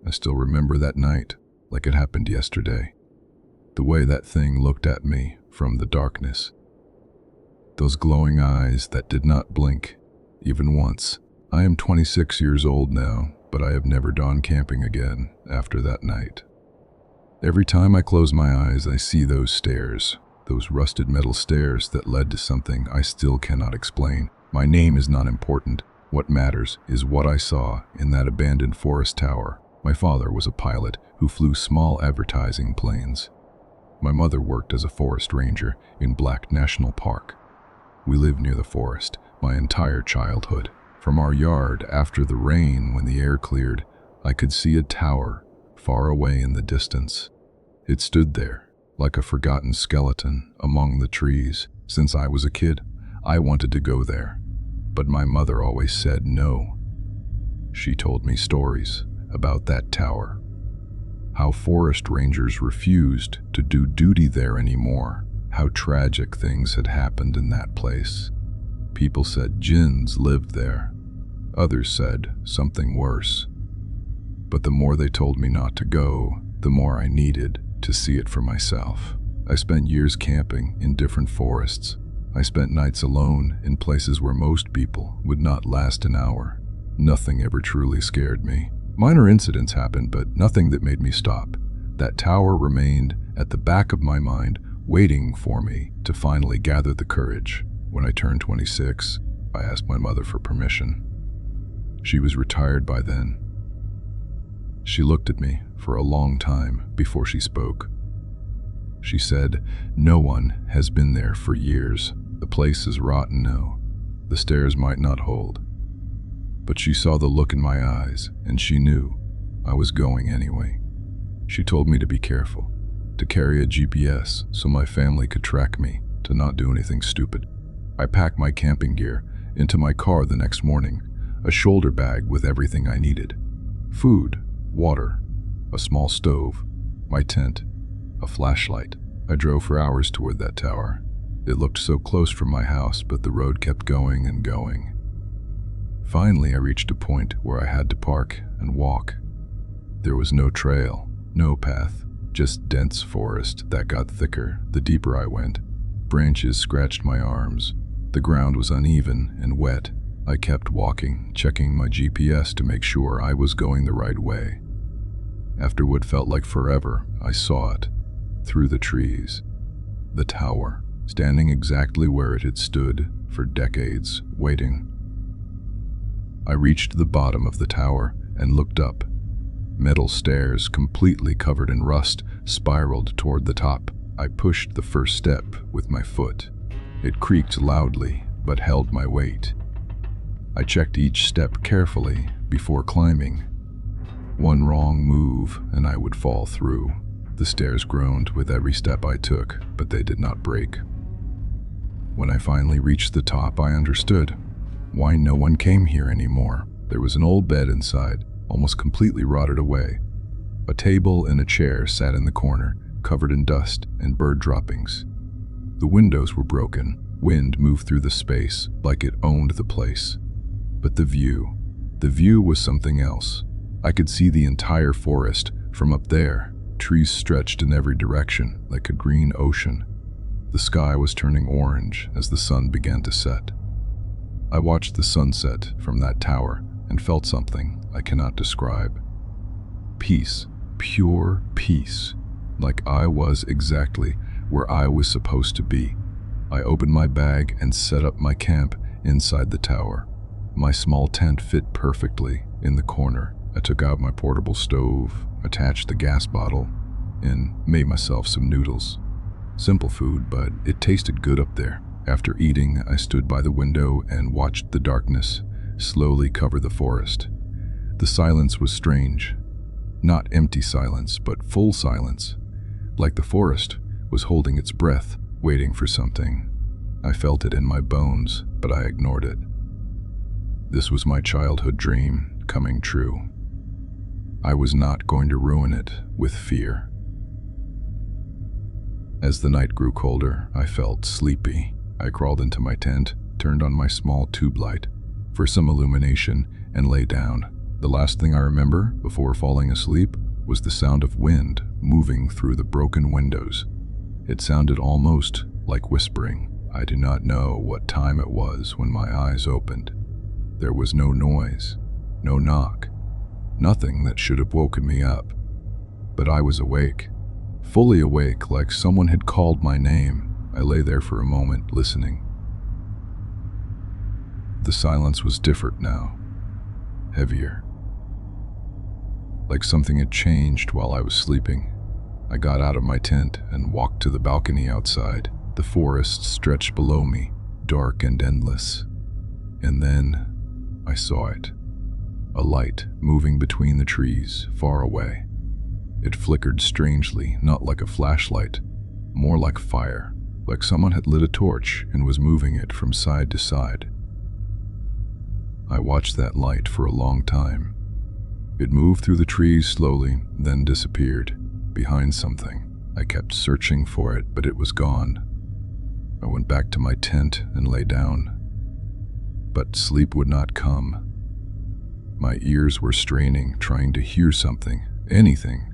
I still remember that night like it happened yesterday. The way that thing looked at me from the darkness. Those glowing eyes that did not blink, even once. I am 26 years old now, but I have never gone camping again after that night. Every time I close my eyes, I see those stairs, those rusted metal stairs that led to something I still cannot explain. My name is not important. What matters is what I saw in that abandoned forest tower. My father was a pilot who flew small advertising planes. My mother worked as a forest ranger in Black National Park. We lived near the forest my entire childhood. From our yard, after the rain, when the air cleared, I could see a tower far away in the distance. It stood there, like a forgotten skeleton among the trees. Since I was a kid, I wanted to go there, but my mother always said no. She told me stories about that tower, how forest rangers refused to do duty there anymore, how tragic things had happened in that place. People said jinns lived there. Others said something worse. But the more they told me not to go, the more I needed to see it for myself. I spent years camping in different forests. I spent nights alone in places where most people would not last an hour. Nothing ever truly scared me. Minor incidents happened, but nothing that made me stop. That tower remained at the back of my mind, waiting for me to finally gather the courage. When I turned 26, I asked my mother for permission. She was retired by then. She looked at me for a long time before she spoke. She said, "No one has been there for years. The place is rotten now. The stairs might not hold." But she saw the look in my eyes, and she knew I was going anyway. She told me to be careful, to carry a GPS so my family could track me, to not do anything stupid. I packed my camping gear into my car the next morning, a shoulder bag with everything I needed. Food, water, a small stove, my tent, a flashlight. I drove for hours toward that tower. It looked so close from my house, but the road kept going and going. Finally, I reached a point where I had to park and walk. There was no trail, no path, just dense forest that got thicker the deeper I went. Branches scratched my arms. The ground was uneven and wet. I kept walking, checking my GPS to make sure I was going the right way. After what felt like forever, I saw it, through the trees. The tower, standing exactly where it had stood for decades, waiting. I reached the bottom of the tower and looked up. Metal stairs, completely covered in rust, spiraled toward the top. I pushed the first step with my foot. It creaked loudly, but held my weight. I checked each step carefully before climbing. One wrong move and I would fall through. The stairs groaned with every step I took, but they did not break. When I finally reached the top, I understood why no one came here anymore. There was an old bed inside, almost completely rotted away. A table and a chair sat in the corner, covered in dust and bird droppings. The windows were broken. Wind moved through the space like it owned the place. But the view was something else. I could see the entire forest from up there. Trees stretched in every direction like a green ocean. The sky was turning orange as the sun began to set. I watched the sunset from that tower and felt something I cannot describe. Peace, pure peace, like I was exactly where I was supposed to be. I opened my bag and set up my camp inside the tower. My small tent fit perfectly in the corner. I took out my portable stove, attached the gas bottle, and made myself some noodles. Simple food, but it tasted good up there. After eating, I stood by the window and watched the darkness slowly cover the forest. The silence was strange. Not empty silence, but full silence. Like the forest was holding its breath, waiting for something. I felt it in my bones, but I ignored it. This was my childhood dream coming true. I was not going to ruin it with fear. As the night grew colder, I felt sleepy. I crawled into my tent, turned on my small tube light for some illumination, and lay down. The last thing I remember before falling asleep was the sound of wind moving through the broken windows. It sounded almost like whispering. I do not know what time it was when my eyes opened. There was no noise, no knock, nothing that should have woken me up. But I was awake, fully awake, like someone had called my name. I lay there for a moment, listening. The silence was different now, heavier. Like something had changed while I was sleeping. I got out of my tent and walked to the balcony outside. The forest stretched below me, dark and endless. And then I saw it. A light moving between the trees, far away. It flickered strangely, not like a flashlight, more like fire, like someone had lit a torch and was moving it from side to side. I watched that light for a long time. It moved through the trees slowly, then disappeared, behind something. I kept searching for it, but it was gone. I went back to my tent and lay down. But sleep would not come. My ears were straining, trying to hear something, anything.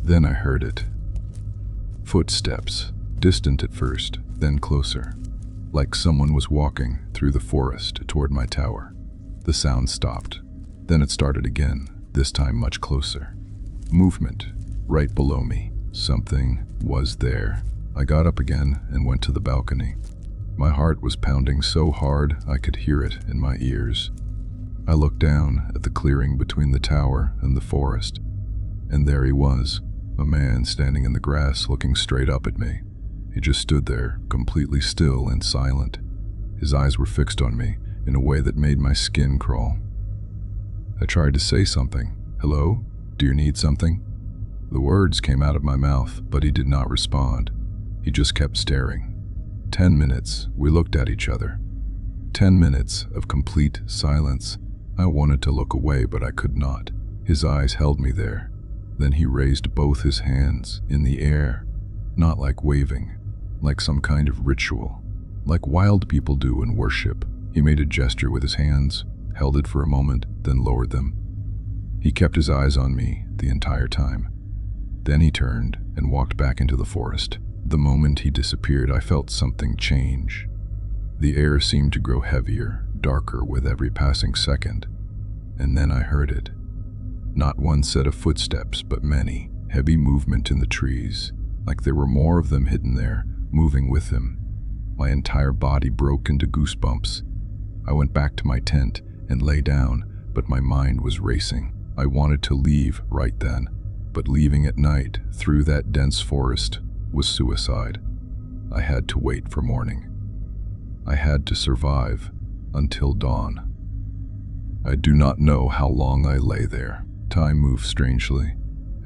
Then I heard it. Footsteps, distant at first, then closer, like someone was walking through the forest toward my tower. The sound stopped. Then it started again, this time much closer. Movement, right below me. Something was there. I got up again and went to the balcony. My heart was pounding so hard I could hear it in my ears. I looked down at the clearing between the tower and the forest, and there he was, a man standing in the grass looking straight up at me. He just stood there, completely still and silent. His eyes were fixed on me in a way that made my skin crawl. I tried to say something. Hello? Do you need something? The words came out of my mouth, but he did not respond. He just kept staring. 10 minutes, we looked at each other. 10 minutes of complete silence. I wanted to look away, but I could not. His eyes held me there. Then he raised both his hands in the air, not like waving, like some kind of ritual, like wild people do in worship. He made a gesture with his hands, held it for a moment, then lowered them. He kept his eyes on me the entire time. Then he turned and walked back into the forest. The moment he disappeared, I felt something change. The air seemed to grow heavier, darker with every passing second. And then I heard it. Not one set of footsteps, but many. Heavy movement in the trees, like there were more of them hidden there, moving with him. My entire body broke into goosebumps. I went back to my tent and lay down, but my mind was racing. I wanted to leave right then, but leaving at night through that dense forest was suicide. I had to wait for morning. I had to survive until dawn. I do not know how long I lay there. Time moved strangely.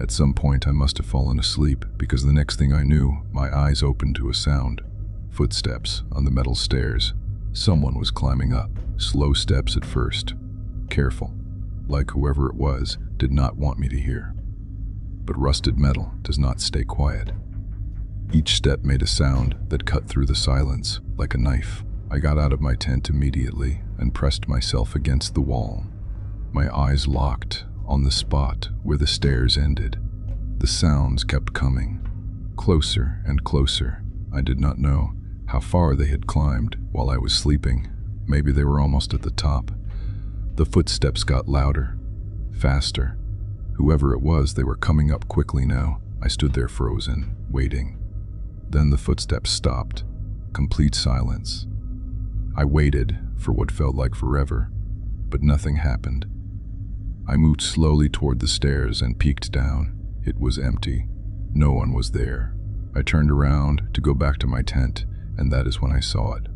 At some point I must have fallen asleep, because the next thing I knew, my eyes opened to a sound. Footsteps on the metal stairs. Someone was climbing up. Slow steps at first. Careful. Like whoever it was did not want me to hear. But rusted metal does not stay quiet. Each step made a sound that cut through the silence like a knife. I got out of my tent immediately and pressed myself against the wall. My eyes locked on the spot where the stairs ended. The sounds kept coming, closer and closer. I did not know how far they had climbed while I was sleeping. Maybe they were almost at the top. The footsteps got louder, faster. Whoever it was, they were coming up quickly now. I stood there frozen, waiting. Then the footsteps stopped. Complete silence. I waited for what felt like forever, but nothing happened. I moved slowly toward the stairs and peeked down. It was empty. No one was there. I turned around to go back to my tent, and that is when I saw it.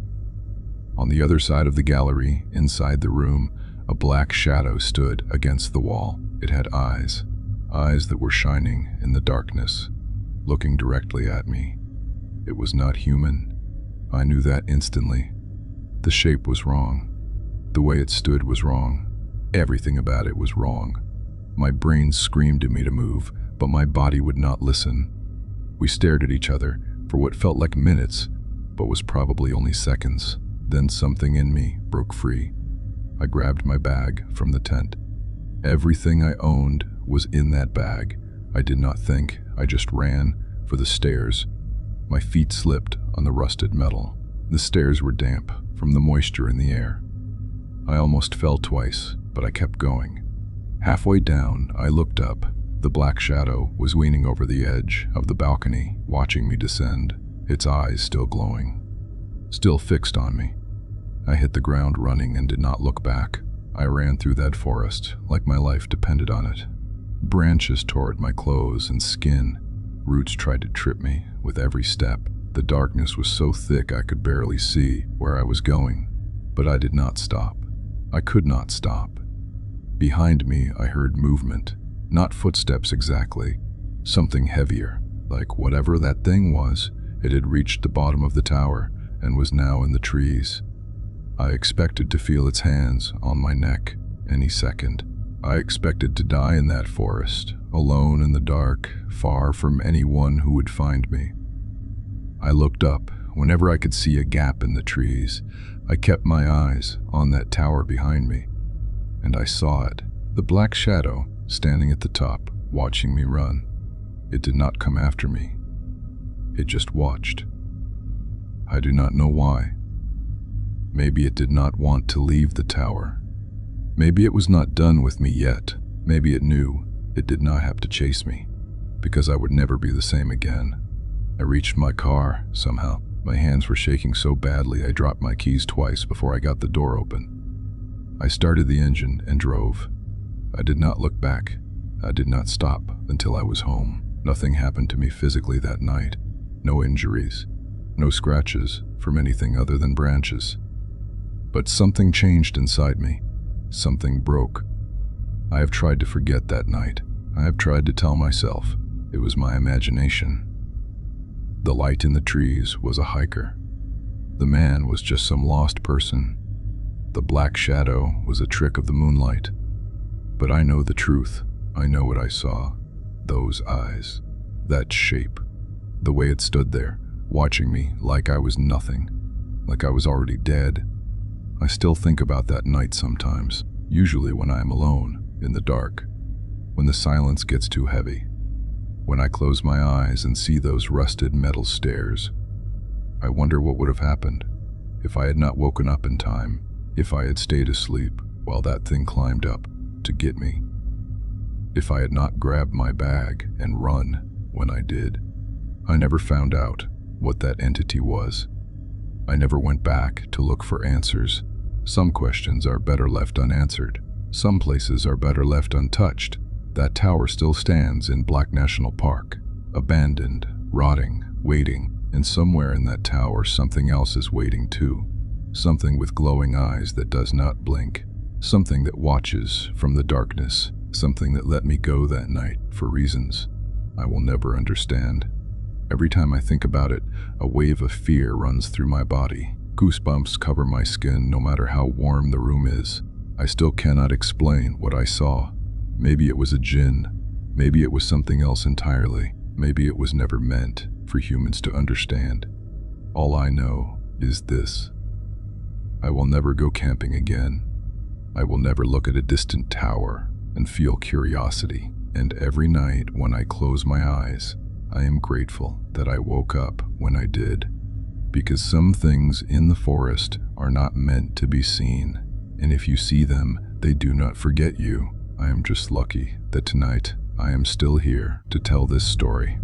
On the other side of the gallery, inside the room, a black shadow stood against the wall. It had eyes that were shining in the darkness, looking directly at me. It was not human. I knew that instantly. The shape was wrong. The way it stood was wrong. Everything about it was wrong. My brain screamed at me to move, but my body would not listen. We stared at each other for what felt like minutes, but was probably only seconds. Then something in me broke free. I grabbed my bag from the tent. Everything I owned was in that bag. I did not think, I just ran for the stairs. My feet slipped on the rusted metal. The stairs were damp from the moisture in the air. I almost fell twice, but I kept going. Halfway down, I looked up. The black shadow was leaning over the edge of the balcony, watching me descend, its eyes still glowing, still fixed on me. I hit the ground running and did not look back. I ran through that forest like my life depended on it. Branches tore at my clothes and skin. Roots tried to trip me with every step. The darkness was so thick I could barely see where I was going, but I did not stop. I could not stop. Behind me, I heard movement, not footsteps exactly, something heavier, like whatever that thing was. It had reached the bottom of the tower and was now in the trees. I expected to feel its hands on my neck any second. I expected to die in that forest, alone in the dark, far from anyone who would find me. I looked up whenever I could see a gap in the trees. I kept my eyes on that tower behind me, and I saw it, the black shadow standing at the top, watching me run. It did not come after me. It just watched. I do not know why. Maybe it did not want to leave the tower. Maybe it was not done with me yet. Maybe it knew it did not have to chase me, because I would never be the same again. I reached my car, somehow. My hands were shaking so badly I dropped my keys twice before I got the door open. I started the engine and drove. I did not look back. I did not stop until I was home. Nothing happened to me physically that night. No injuries, no scratches from anything other than branches. But something changed inside me. Something broke. I have tried to forget that night. I have tried to tell myself it was my imagination. The light in the trees was a hiker. The man was just some lost person. The black shadow was a trick of the moonlight. But I know the truth. I know what I saw. Those eyes. That shape. The way it stood there, watching me like I was nothing. Like I was already dead. I still think about that night sometimes, usually when I am alone, in the dark, when the silence gets too heavy. When I close my eyes and see those rusted metal stairs, I wonder what would have happened if I had not woken up in time, if I had stayed asleep while that thing climbed up to get me, if I had not grabbed my bag and run when I did. I never found out what that entity was. I never went back to look for answers. Some questions are better left unanswered. Some places are better left untouched. That tower still stands in Black National Park, abandoned, rotting, waiting, and somewhere in that tower something else is waiting too. Something with glowing eyes that does not blink. Something that watches from the darkness. Something that let me go that night for reasons I will never understand. Every time I think about it, a wave of fear runs through my body. Goosebumps cover my skin no matter how warm the room is. I still cannot explain what I saw. Maybe it was a jinn. Maybe it was something else entirely. Maybe it was never meant for humans to understand. All I know is this. I will never go camping again. I will never look at a distant tower and feel curiosity. And every night when I close my eyes, I am grateful that I woke up when I did. Because some things in the forest are not meant to be seen. And if you see them, they do not forget you. I am just lucky that tonight I am still here to tell this story.